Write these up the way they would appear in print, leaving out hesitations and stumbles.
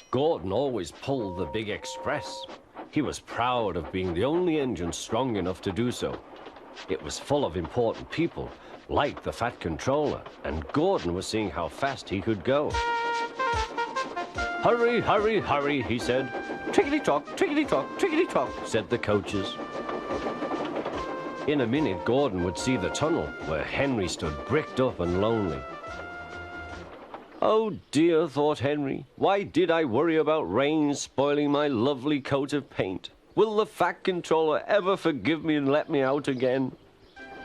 Gordon always pulled the big express. He was proud of being the only engine strong enough to do so. It was full of important people, like the Fat Controller, and Gordon was seeing how fast he could go. "Hurry, hurry, hurry," he said. "Trickety-tock, trickety-tock, trickety-tock," said the coaches. In a minute, Gordon would see the tunnel where Henry stood bricked up and lonely. "Oh dear," thought Henry, "why did I worry about rain spoiling my lovely coat of paint? Will the Fat Controller ever forgive me and let me out again?"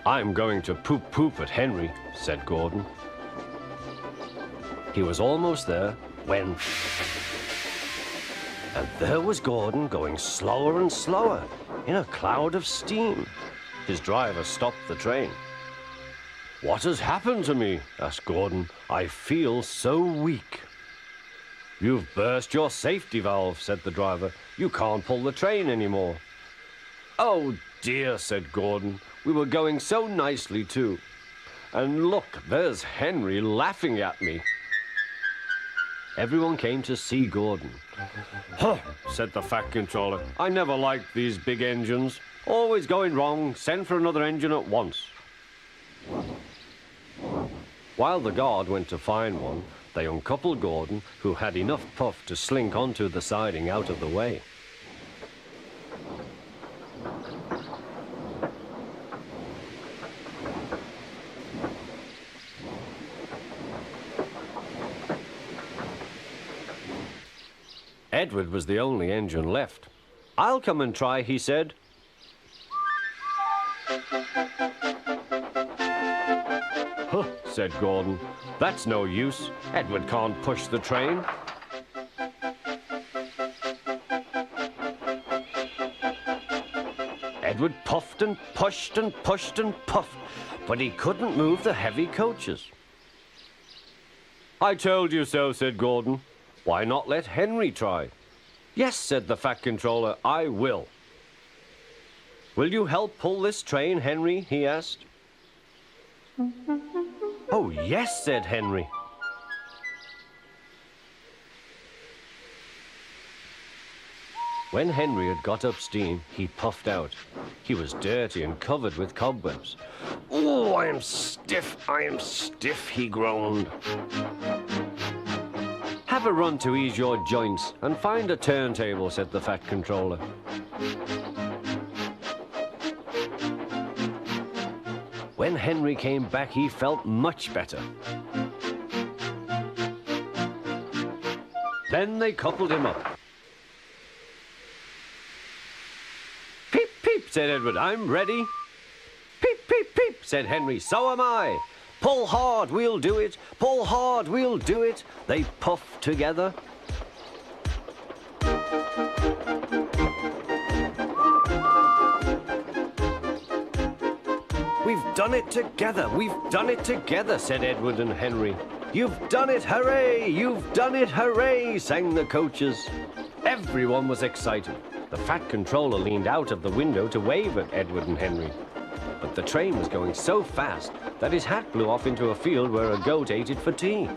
"I'm going to poop at Henry," said Gordon. He was almost there when... And there was Gordon going slower and slower in a cloud of steam. His driver stopped the train. "What has happened to me?" asked Gordon. "I feel so weak." "You've burst your safety valve," said the driver. "You can't pull the train anymore." "Oh dear," said Gordon. "We were going so nicely too. And look, there's Henry laughing at me." Everyone came to see Gordon. "Huh," said the Fat Controller. "I never liked these big engines. Always going wrong. Send for another engine at once." While the guard went to find one, they uncoupled Gordon, who had enough puff to slink onto the siding out of the way. Edward was the only engine left. "I'll come and try," he said. "Huh," said Gordon. "That's no use. Edward can't push the train." Edward puffed and pushed and pushed and puffed, but he couldn't move the heavy coaches. "I told you so," said Gordon. "Why not let Henry try?" "Yes," said the Fat Controller, "I will." "Will you help pull this train, Henry?" he asked. "Oh, yes," said Henry. When Henry had got up steam, he puffed out. He was dirty and covered with cobwebs. "Oh, I am stiff," he groaned. "Have a run to ease your joints and find a turntable," said the Fat Controller. When Henry came back, he felt much better. Then they coupled him up. "Peep, peep," said Edward, "I'm ready." "Peep, peep, peep," said Henry, "so am I." "Pull hard, we'll do it. Pull hard, we'll do it." They puffed together. "We've done it together. We've done it together," said Edward and Henry. "You've done it, hooray! You've done it, hooray!" sang the coaches. Everyone was excited. The Fat Controller leaned out of the window to wave at Edward and Henry. But the train was going so fast that his hat blew off into a field where a goat ate it for tea.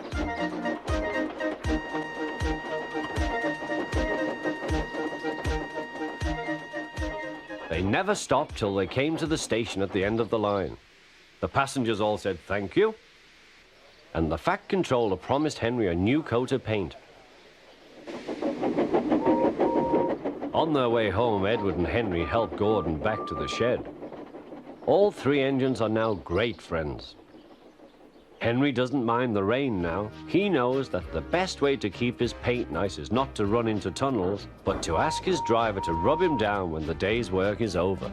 They never stopped till they came to the station at the end of the line. The passengers all said thank you, and the Fat Controller promised Henry a new coat of paint. On their way home, Edward and Henry helped Gordon back to the shed. All three engines are now great friends. Henry doesn't mind the rain now. He knows that the best way to keep his paint nice is not to run into tunnels, but to ask his driver to rub him down when the day's work is over.